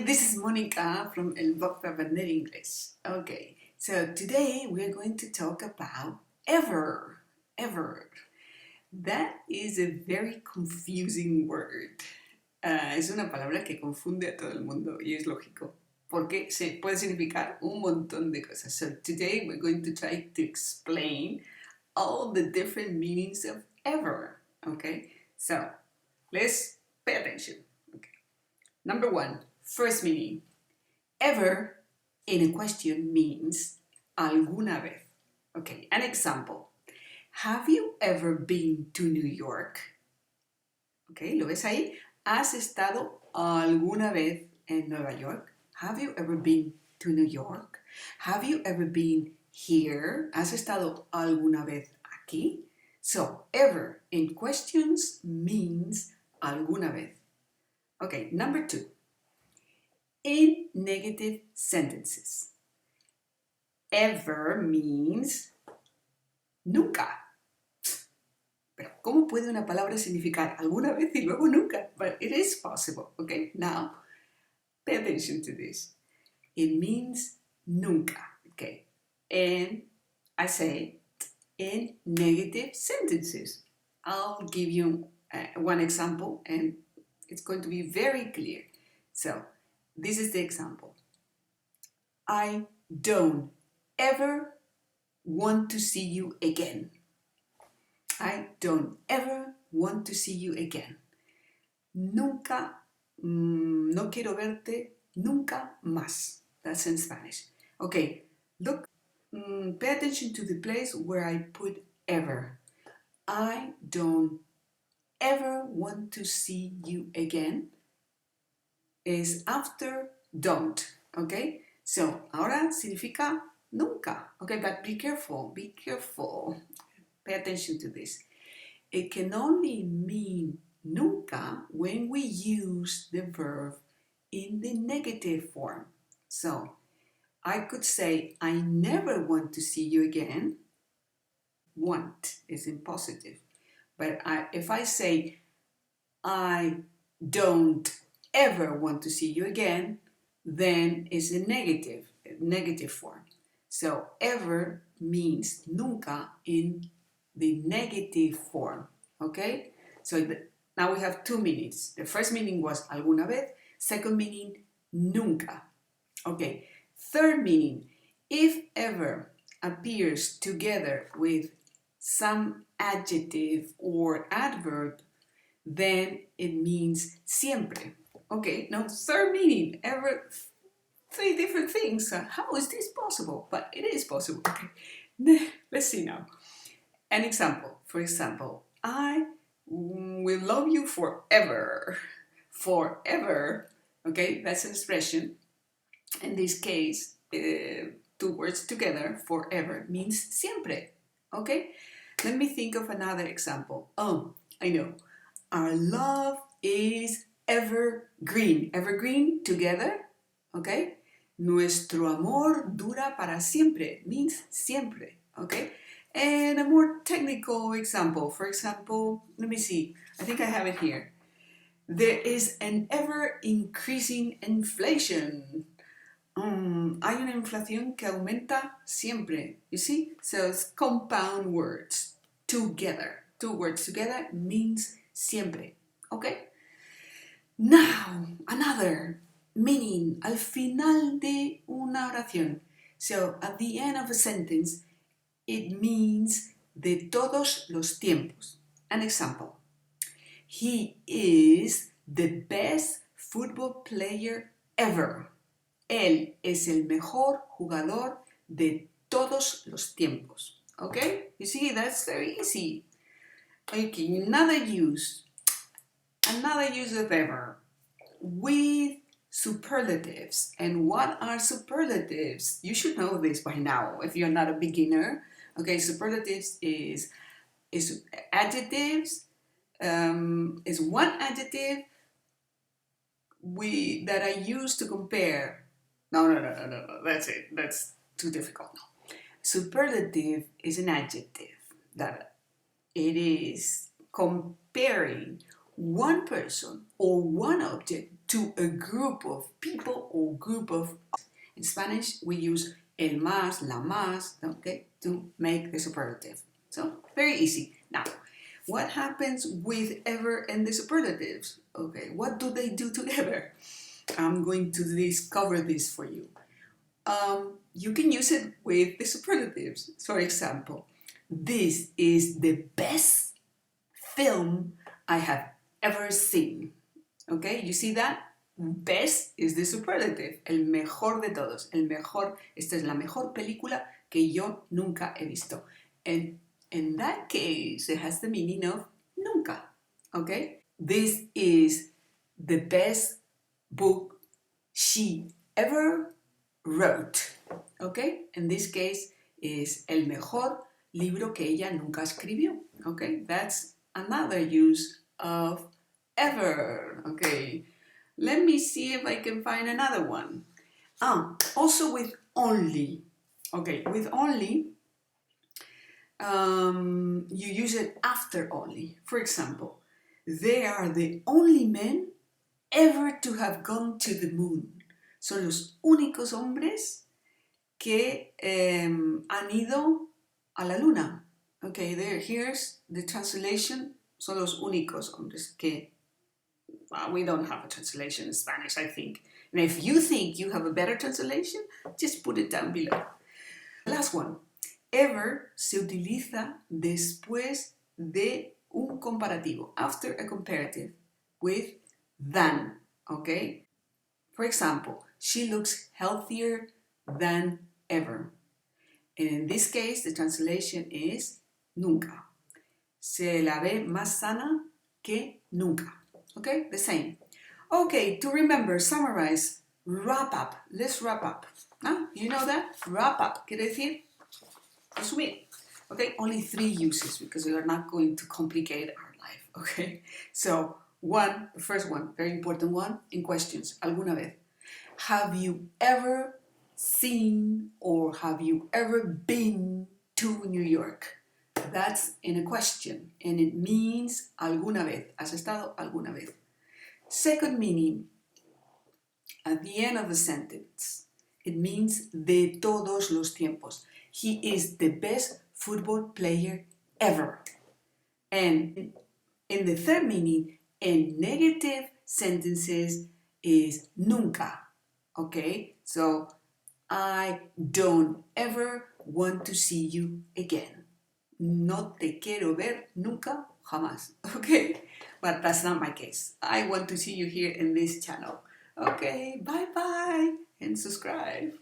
this is Monica from El Vocabulario English. Okay, so today we're going to talk about ever. Ever. That is a very confusing word. Es una palabra que confunde a todo el mundo y es lógico porque puede significar un montón de cosas. So today we're going to try to explain all the different meanings of ever. Okay, so let's pay attention. Okay. Number one, first meaning. Ever in a question means alguna vez. Okay, an example. Have you ever been to New York? Okay, ¿lo ves ahí? ¿Has estado alguna vez en Nueva York? Have you ever been to New York? Have you ever been here? ¿Has estado alguna vez aquí? So, ever in questions means alguna vez. Okay, number two. In negative sentences. Ever means nunca. Pero ¿cómo puede una palabra significar alguna vez y luego nunca? But it is possible, okay? Now, pay attention to this. It means nunca, okay? And I say in negative sentences. I'll give you one example and it's going to be very clear. So, this is the example. I don't ever want to see you again. I don't ever want to see you again. Nunca, no quiero verte nunca más. That's in Spanish. Okay, look, pay attention to the place where I put ever. I don't ever want to see you again is after don't, okay? So, ahora significa nunca, okay? But be careful, Pay attention to this. It can only mean nunca when we use the verb in the negative form. So, I could say, I never want to see you again. Want is in positive. But if I say, I don't ever want to see you again, then it's a negative form. So ever means nunca in the negative form, okay? So now we have two meanings. The first meaning was alguna vez, second meaning nunca. Okay, third meaning, if ever appears together with some adjective or adverb, then it means siempre. Okay, now third meaning, ever, three different things. How is this possible? But it is possible. Okay, let's see now. An example. For example, I will love you forever. Forever. Okay, that's an expression. In this case, two words together, forever, means siempre. Okay, let me think of another example. Oh, I know. Our love is evergreen. Evergreen together, okay? Nuestro amor dura para siempre means siempre, okay? And a more technical example. For example, let me see. I think I have it here. There is an ever-increasing inflation. Hay una inflación que aumenta siempre. You see? So it's compound words together. Two words together means siempre. Okay? Now, another meaning al final de una oración. So, at the end of a sentence, it means de todos los tiempos. An example. He is the best football player ever. Él es el mejor jugador de todos los tiempos. Okay? You see, that's very easy. Okay, another use of ever with superlatives. And what are superlatives? You should know this by now if you're not a beginner. Okay, superlatives is adjectives. Is one adjective that I use to compare. No. That's it. That's too difficult. No. Superlative is an adjective that it is comparing one person or one object to a group of people or group of. In Spanish, we use el más, la más, okay, to make the superlative. So, very easy. Now, what happens with ever and the superlatives? Okay, what do they do together? I'm going to discover this for you. You can use it with the superlatives. For example, this is the best film I have ever seen. Okay, you see that? Best is the superlative, el mejor de todos, el mejor, esta es la mejor película que yo nunca he visto. And in that case, it has the meaning of nunca, okay? This is the best book she ever wrote, okay? In this case, is el mejor libro que ella nunca escribió, okay? That's another use of ever, okay? Let me see if I can find another one. Also with only. Okay, with only, you use it after only. For example, they are the only men ever to have gone to the moon. Son los únicos hombres que han ido a la luna. Okay, here's the translation. Son los únicos hombres que we don't have a translation in Spanish, I think. And if you think you have a better translation, just put it down below. Last one. Ever se utiliza después de un comparativo, after a comparative, with than, okay? For example, she looks healthier than ever. And in this case, the translation is nunca. Se la ve más sana que nunca. Okay, the same. Okay, to remember, summarize, wrap up. Let's wrap up. ¿No? You know that? Wrap up. Quiere decir resumir. Okay, only 3 uses because we are not going to complicate our life. Okay, so the first one, very important one, in questions. ¿Alguna vez? Have you ever seen or have you ever been to New York? That's in a question, and it means alguna vez. ¿Has estado alguna vez? Second meaning, at the end of the sentence, it means de todos los tiempos. He is the best football player ever. And in the third meaning, in negative sentences, is nunca. Okay? So, I don't ever want to see you again. No te quiero ver nunca, jamás. Okay? But that's not my case. I want to see you here in this channel. Okay, bye-bye and subscribe.